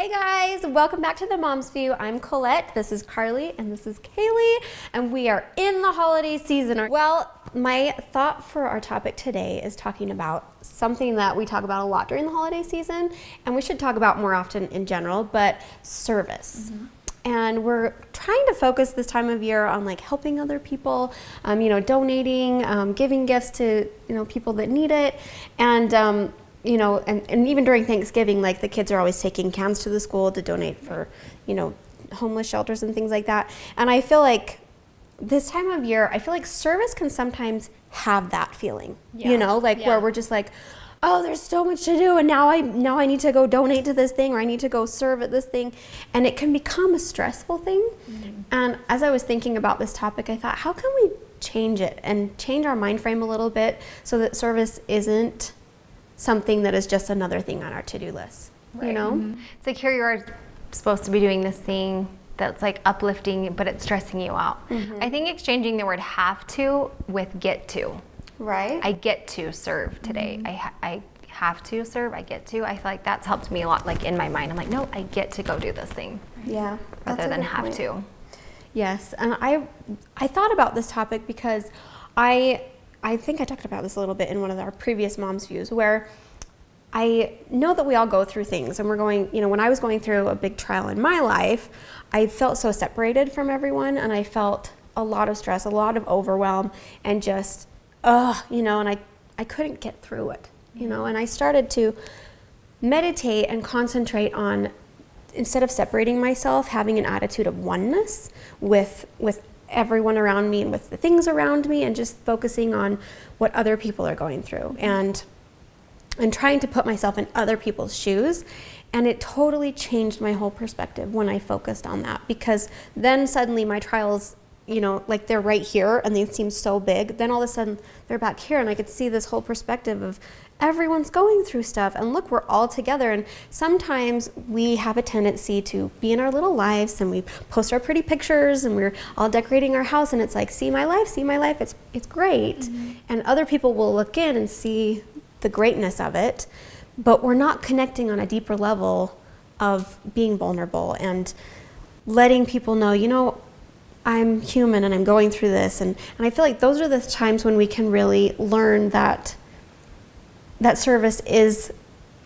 Hey guys, welcome back to the Mom's View. I'm Colette, this is Carly, and this is Kaylee, and we are in the holiday season. Well, my thought for our topic today is talking about something that we talk about a lot during the holiday season, and we should talk about more often in general, but service. And we're trying to focus this time of year on like helping other people, donating, giving gifts to, people that need it. And, and even during Thanksgiving, like the kids are always taking cans to the school to donate for, homeless shelters and things like that. And I feel like this time of year, service can sometimes have that feeling, where we're just like, oh, there's so much to do, and now I need to go donate to this thing, or I need to go serve at this thing, and it can become a stressful thing. And as I was thinking about this topic, I thought, how can we change it and change our mind frame a little bit so that service isn't something that is just another thing on our to-do list, It's like here you are supposed to be doing this thing that's like uplifting, but it's stressing you out. I think exchanging the word have to with get to. Right. I get to serve today. I have to serve. I get to. I feel like that's helped me a lot. Like in my mind, I'm like, no, I get to go do this thing. Yeah. Rather than have to. Yes, and I thought about this topic because I think I talked about this a little bit in one of our previous Mom's Views, where I know that we all go through things, and we're going. When I was going through a big trial in my life, I felt so separated from everyone, and I felt a lot of stress, a lot of overwhelm, and just. And I couldn't get through it, and I started to meditate and concentrate on, instead of separating myself, having an attitude of oneness with everyone around me and with the things around me, and just focusing on what other people are going through and trying to put myself in other people's shoes. And it totally changed my whole perspective when I focused on that, because then suddenly my trials, they're right here and they seem so big. Then all of a sudden they're back here, and I could see this whole perspective of everyone's going through stuff, and look, we're all together. And sometimes we have a tendency to be in our little lives, and we post our pretty pictures, and we're all decorating our house, and it's like, see my life, it's great. And other people will look in and see the greatness of it, but we're not connecting on a deeper level of being vulnerable and letting people know, I'm human and I'm going through this. And I feel like those are the times when we can really learn that service is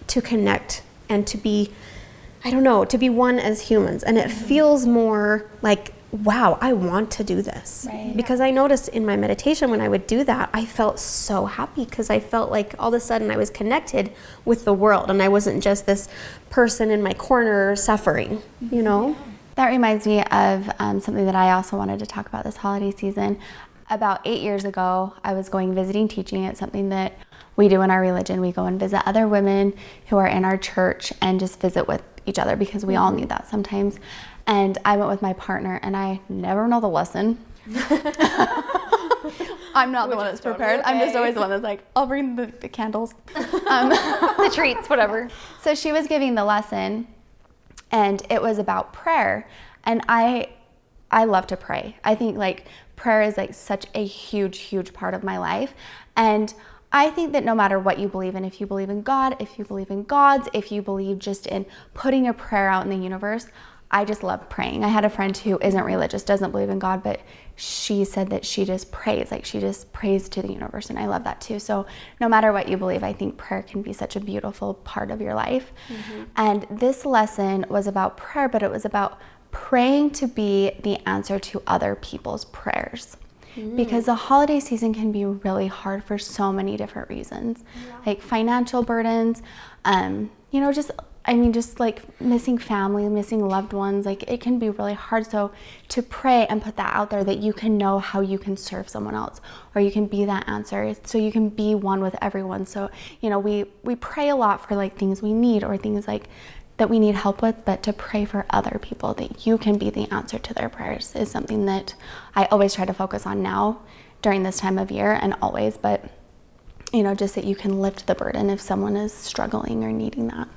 to connect and to be, to be one as humans. And it feels more like, wow, I want to do this. Right. Because I noticed in my meditation when I would do that, I felt so happy, because I felt like all of a sudden I was connected with the world, and I wasn't just this person in my corner suffering, That reminds me of something that I also wanted to talk about this holiday season. About 8 years ago, I was visiting teaching. It's something that we do in our religion. We go and visit other women who are in our church and just visit with each other, because we all need that sometimes. And I went with my partner, and I never know the lesson. I'm not the one that's prepared. I'm just always the one that's like, I'll bring the candles. The treats, whatever. So she was giving the lesson, and it was about prayer. And I love to pray. I think prayer is such a huge part of my life. And I think that no matter what you believe in, if you believe in God, if you believe in gods, if you believe just in putting a prayer out in the universe, I just love praying. I had a friend who isn't religious, doesn't believe in God, but she said that she just prays, she just prays to the universe, and I love that too. So no matter what you believe, I think prayer can be such a beautiful part of your life. And this lesson was about prayer, but it was about praying to be the answer to other people's prayers. Because the holiday season can be really hard for so many different reasons, like financial burdens, just missing family, missing loved ones, it can be really hard. So to pray and put that out there, that you can know how you can serve someone else, or you can be that answer, so you can be one with everyone. So, we pray a lot for things we need, or things that we need help with, but to pray for other people, that you can be the answer to their prayers, is something that I always try to focus on now during this time of year, and always, but just that you can lift the burden if someone is struggling or needing that.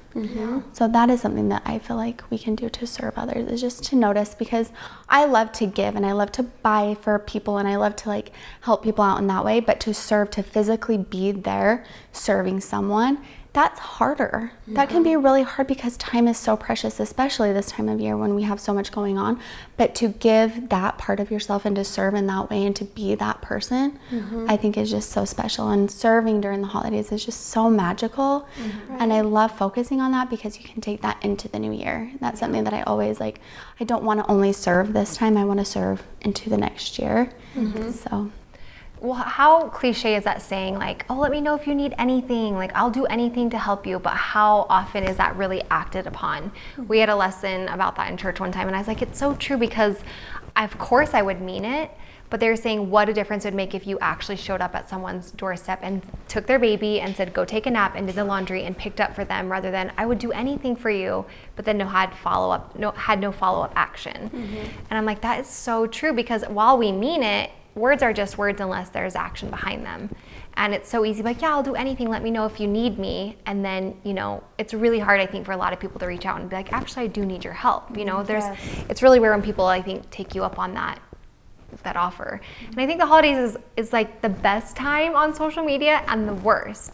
So that is something that I feel like we can do to serve others, is just to notice, because I love to give and I love to buy for people and I love to like help people out in that way, but to serve, to physically be there serving someone, that's harder. That can be really hard because time is so precious, especially this time of year when we have so much going on. But to give that part of yourself and to serve in that way and to be that person, I think is just so special. And serving during the holidays is just so magical. And I love focusing on that because you can take that into the new year. That's something that I always like. I don't want to only serve this time. I want to serve into the next year. So. Well, how cliche is that saying, like, oh, let me know if you need anything, like, I'll do anything to help you, but how often is that really acted upon? We had a lesson about that in church one time, and I was like, it's so true, because of course I would mean it, but they were saying what a difference it would make if you actually showed up at someone's doorstep and took their baby and said, go take a nap, and did the laundry and picked up for them, rather than I would do anything for you, but then had no follow-up action. And I'm like, that is so true, because while we mean it, words are just words unless there's action behind them. And it's so easy, like, yeah, I'll do anything, let me know if you need me. And then, you know, it's really hard, I think, for a lot of people to reach out and be like, actually, I do need your help. You know, it's really rare when people, I think, take you up on that offer. And I think the holidays is like the best time on social media and the worst.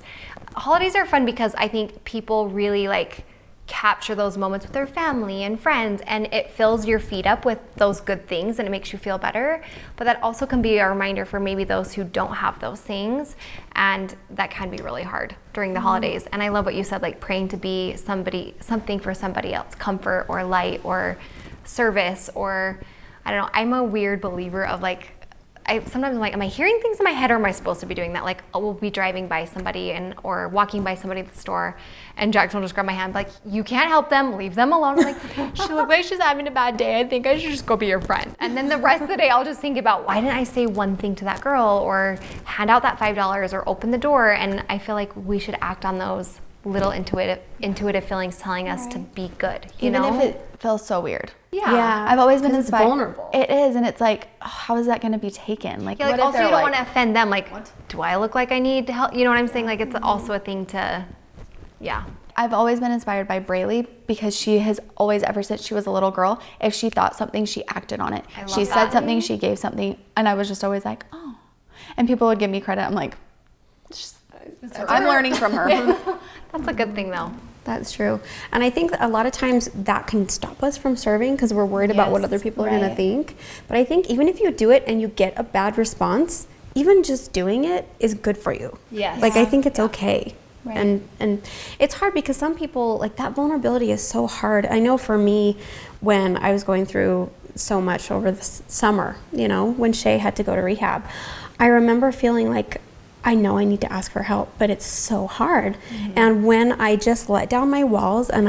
Holidays are fun because I think people really like capture those moments with their family and friends, and it fills your feed up with those good things and it makes you feel better. But that also can be a reminder for maybe those who don't have those things, and that can be really hard during the holidays. And I love what you said, like praying to be something for somebody else, comfort or light or service, or I don't know. I'm a weird believer of like, sometimes I'm like, am I hearing things in my head, or am I supposed to be doing that? Like, we'll be driving by somebody or walking by somebody at the store, and Jackson will just grab my hand, like, you can't help them, leave them alone. I'm like, she looks like she's having a bad day. I think I should just go be your friend. And then the rest of the day, I'll just think about, why didn't I say one thing to that girl, or hand out that $5, or open the door? And I feel like we should act on those little intuitive feelings telling us to be good, Even if it feels so weird. Yeah. I've always been inspired. It's vulnerable. It is, and it's like, oh, how is that going to be taken? Like, Yeah, like what also if you they're don't like, want to offend them. Like, do I look like I need to help? You know what I'm saying? Like, it's also a thing to, yeah. I've always been inspired by Braylee, because she has always, ever since she was a little girl, if she thought something, she acted on it. She said something, she gave something, and I was just always like, oh. And people would give me credit. I'm like, I'm learning from her. That's a good thing, though. That's true. And I think that a lot of times that can stop us from serving because we're worried about what other people are going to think. But I think even if you do it and you get a bad response, even just doing it is good for you. Yes. Like, I think it's okay. Right. And it's hard because some people, like, that vulnerability is so hard. I know for me, when I was going through so much over the summer, you know, when Shay had to go to rehab, I remember feeling like, I know I need to ask for help, but it's so hard. And when I just let down my walls and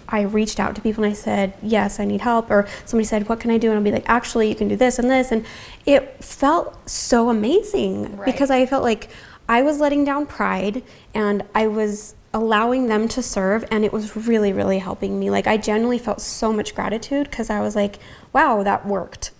I reached out to people and I said, yes, I need help, or somebody said, what can I do? And I'll be like, actually, you can do this and this. And it felt so amazing because I felt like I was letting down pride and I was allowing them to serve, and it was really, really helping me. Like, I genuinely felt so much gratitude because I was like, wow, that worked.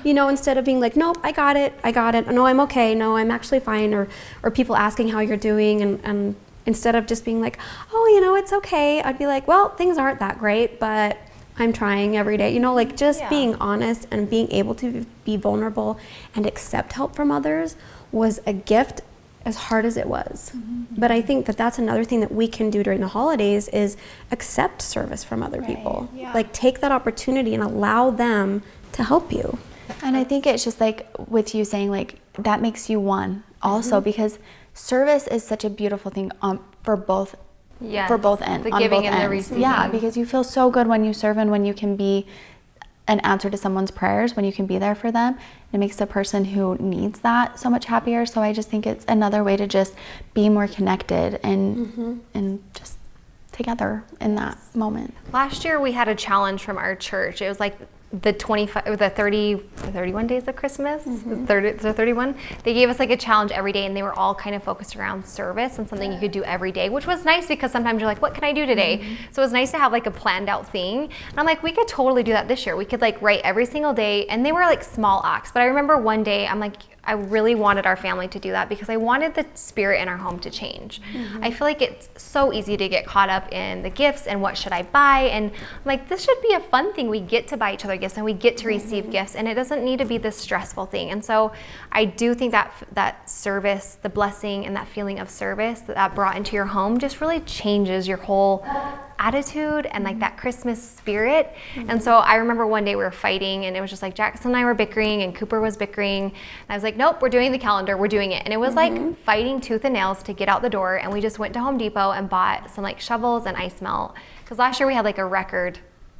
You know, instead of being like, nope, I got it. No, I'm okay. No, I'm actually fine. Or people asking how you're doing, and instead of just being like, oh, you know, it's okay, I'd be like, well, things aren't that great, but I'm trying every day. You know, like, just being honest and being able to be vulnerable and accept help from others was a gift, as hard as it was. But I think that that's another thing that we can do during the holidays is accept service from other people. Like, take that opportunity and allow them to help you. And I think it's just like with you saying, like, that makes you one also, because service is such a beautiful thing for both ends. The giving and the receiving. Yeah, because you feel so good when you serve and when you can be an answer to someone's prayers, when you can be there for them. It makes the person who needs that so much happier. So I just think it's another way to just be more connected and just together in that moment. Last year we had a challenge from our church. It was like the 31 days of Christmas, the 31, they gave us like a challenge every day, and they were all kind of focused around service and something you could do every day, which was nice because sometimes you're like, what can I do today? So it was nice to have like a planned out thing. And I'm like, we could totally do that this year. We could like write every single day, and they were like small acts. But I remember one day I'm like, I really wanted our family to do that because I wanted the spirit in our home to change. I feel like it's so easy to get caught up in the gifts and what should I buy, and I'm like, this should be a fun thing. We get to buy each other gifts and we get to receive gifts, and it doesn't need to be this stressful thing. And so I do think that service, the blessing and that feeling of service that brought into your home just really changes your whole attitude and like that Christmas spirit. And so I remember one day we were fighting, and it was just like Jackson and I were bickering and Cooper was bickering, and I was like, nope, we're doing the calendar, we're doing it. And it was like fighting tooth and nails to get out the door, and we just went to Home Depot and bought some like shovels and ice melt, because last year we had like a record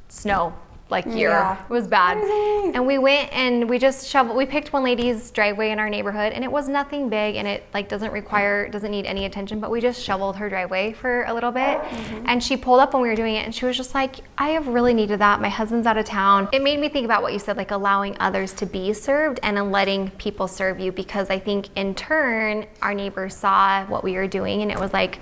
snow year. Yeah. It was bad. Crazy. And we went and we just we picked one lady's driveway in our neighborhood, and it was nothing big, and it like doesn't need any attention, but we just shoveled her driveway for a little bit. And she pulled up when we were doing it, and she was just like, I have really needed that. My husband's out of town. It made me think about what you said, like allowing others to be served and then letting people serve you, because I think in turn our neighbors saw what we were doing, and it was like,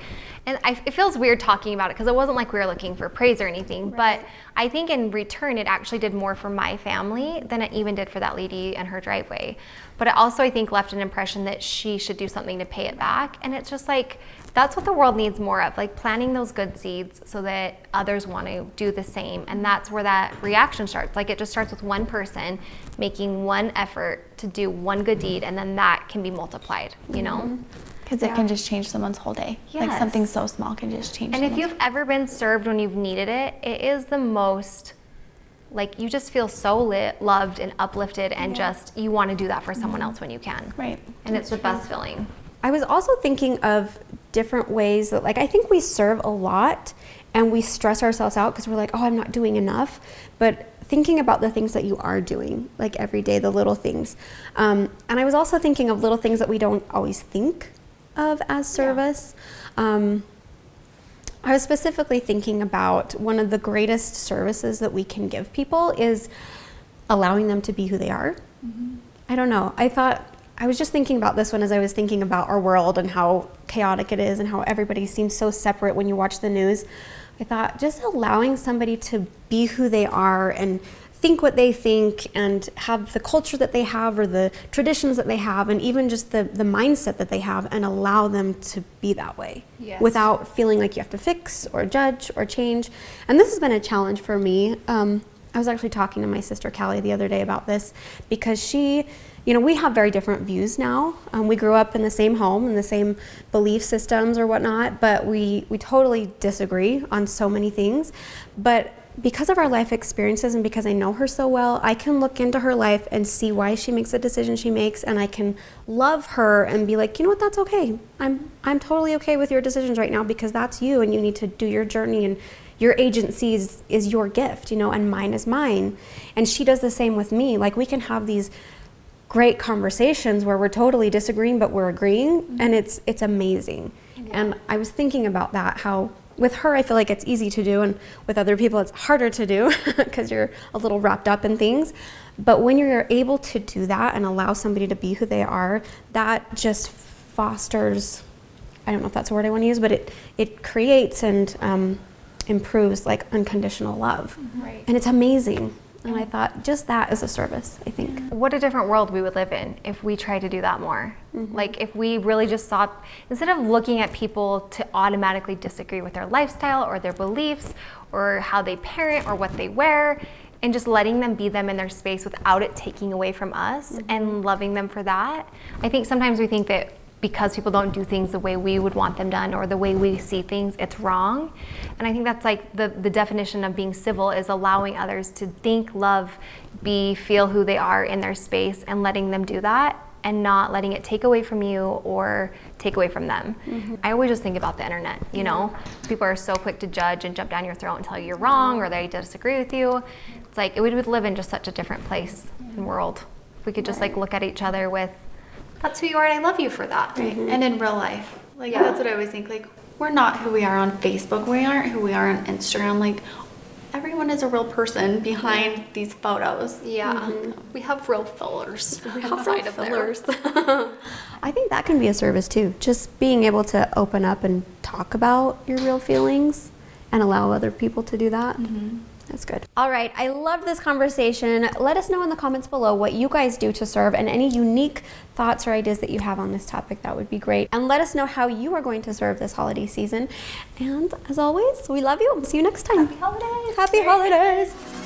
and it feels weird talking about it because it wasn't like we were looking for praise or anything, but I think in return it actually did more for my family than it even did for that lady and her driveway. But it also, I think, left an impression that she should do something to pay it back. And it's just like, that's what the world needs more of, like planting those good seeds so that others want to do the same. And that's where that reaction starts. Like it just starts with one person making one effort to do one good deed, and then that can be multiplied, you know? Because it can just change somene's whole day. Like Yes. something so small can just change. And if someone's- you've ever been served when you've needed it, it is the most, like you just feel so loved and uplifted, and just you want to do that for someone else when you can. Right. And it's the best feeling. I was also thinking of different ways that, like, I think we serve a lot and we stress ourselves out because we're like, oh, I'm not doing enough. But thinking about the things that you are doing, like every day, the little things. And I was also thinking of little things that we don't always think of as service. I was specifically thinking about one of the greatest services that we can give people is allowing them to be who they are. I don't know. I was just thinking about this one as I was thinking about our world and how chaotic it is and how everybody seems so separate when you watch the news. I thought just allowing somebody to be who they are and think what they think and have the culture that they have or the traditions that they have, and even just the mindset that they have, and allow them to be that way without feeling like you have to fix or judge or change. And this has been a challenge for me. I was actually talking to my sister Callie the other day about this, because she, we have very different views now. We grew up in the same home and the same belief systems or whatnot, but we totally disagree on so many things. But because of our life experiences and because I know her so well, I can look into her life and see why she makes the decision she makes, and I can love her and be like, you know what, that's okay. I'm totally okay with your decisions right now, because that's you, and you need to do your journey, and your agency is your gift, and mine is mine. And she does the same with me. Like, we can have these great conversations where we're totally disagreeing, but we're agreeing, and it's amazing. And I was thinking about that, how with her, I feel like it's easy to do, and with other people, it's harder to do because you're a little wrapped up in things. But when you're able to do that and allow somebody to be who they are, that just fosters, I don't know if that's a word I want to use, but it creates and improves like unconditional love. Right. And it's amazing. And I thought just that is a service, I think. What a different world we would live in if we tried to do that more. Like if we really just saw, instead of looking at people to automatically disagree with their lifestyle or their beliefs or how they parent or what they wear, and just letting them be them in their space without it taking away from us, and loving them for that. I think sometimes we think that because people don't do things the way we would want them done or the way we see things, it's wrong. And I think that's like the definition of being civil, is allowing others to think, love, feel who they are in their space, and letting them do that, and not letting it take away from you or take away from them. I always just think about the internet, People are so quick to judge and jump down your throat and tell you you're wrong or they disagree with you. It's like, we would live in just such a different place and world if we could just like look at each other with, that's who you are and I love you for that. Right. And in real life, that's what I always think. Like, we're not who we are on Facebook. We aren't who we are on Instagram. Like, everyone is a real person behind these photos. Yeah. We have real fillers. We have real fillers. I think that can be a service too. Just being able to open up and talk about your real feelings and allow other people to do that. That's good. All right, I love this conversation. Let us know in the comments below what you guys do to serve and any unique thoughts or ideas that you have on this topic. That would be great. And let us know how you are going to serve this holiday season. And as always, we love you. See you next time. Happy holidays. Happy holidays.